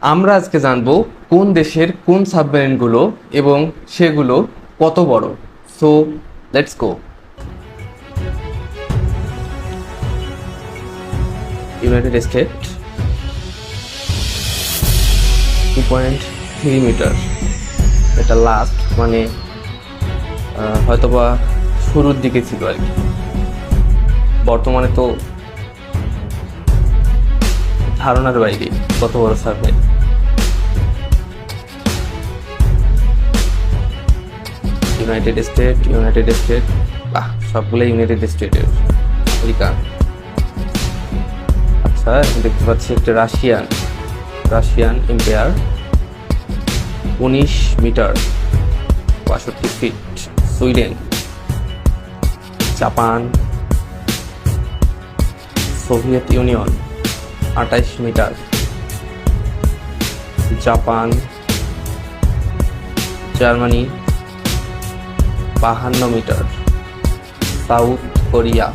আমরা আজকে জানবো কোন দেশের কোন সাবমেরিনগুলো এবং সেগুলো কত বড়। So let's go. United State 2.3 metre, এটা লাস্ট মানে হয়তোবা শুরুর দিকে ছিল আর কি। বর্তমানে তো ধারণার বাইরে কত বড় সাবমেরিন। ইউনাইটেড স্টেট সবগুলো ইউনাইটেড স্টেটের আমেরিকা। আচ্ছা, দেখতে পাচ্ছি একটা Russian Empire 19 metre 62 feet. Sweden, Japan, Soviet Union 28 metre, Japan, Germany 52 metre, South Korea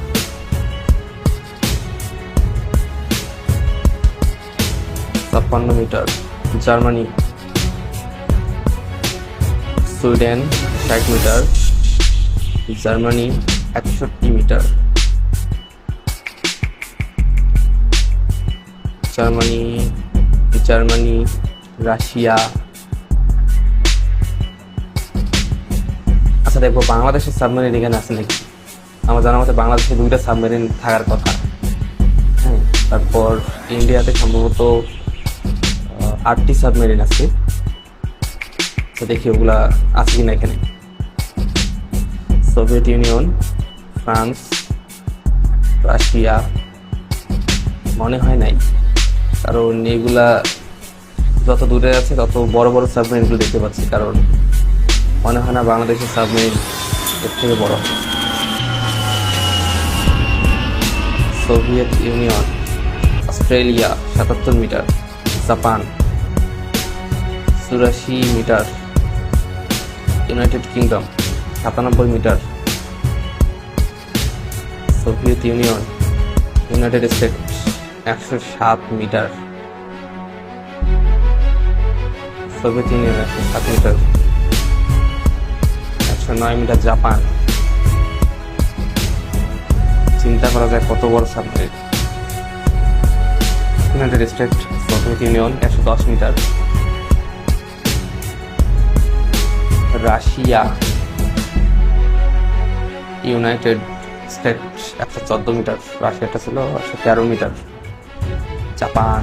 56 metre, Germany, Sweden 60 metre, Germany 61 metre, Germany, Russia. আচ্ছা দেখবো বাংলাদেশের সাবমেরিন এখানে আছে নাকি। আমার জানা মতে বাংলাদেশে 2টা সাবমেরিন থাকার কথা। হ্যাঁ, তারপর ইন্ডিয়াতে সম্ভবত 8টি সাবমেরিন আছে। তো দেখি ওগুলা আছে কিনা এখানে। সোভিয়েত ইউনিয়ন, ফ্রান্স, রাশিয়া মনে হয় নাই, কারণ এগুলা যত দূরে আছে তত বড় বড় সাবমেরিনগুলো দেখতে পাচ্ছি, কারণ মনে হয় না বাংলাদেশের সাবমেরিন এর থেকে বড়। Soviet Union, Australia 77 metre, Japan 84 metre, United Kingdom 97 metre, Soviet Union, United State 107 metre, Soviet Union 107 metre, 109 metre, Japan. চিন্তা করা যায় কত বড় submarine. United State, Soviet Union 110 metre, Russia, United State 114 metre, রাশিয়াটা ছিল 113 মিটার, জাপান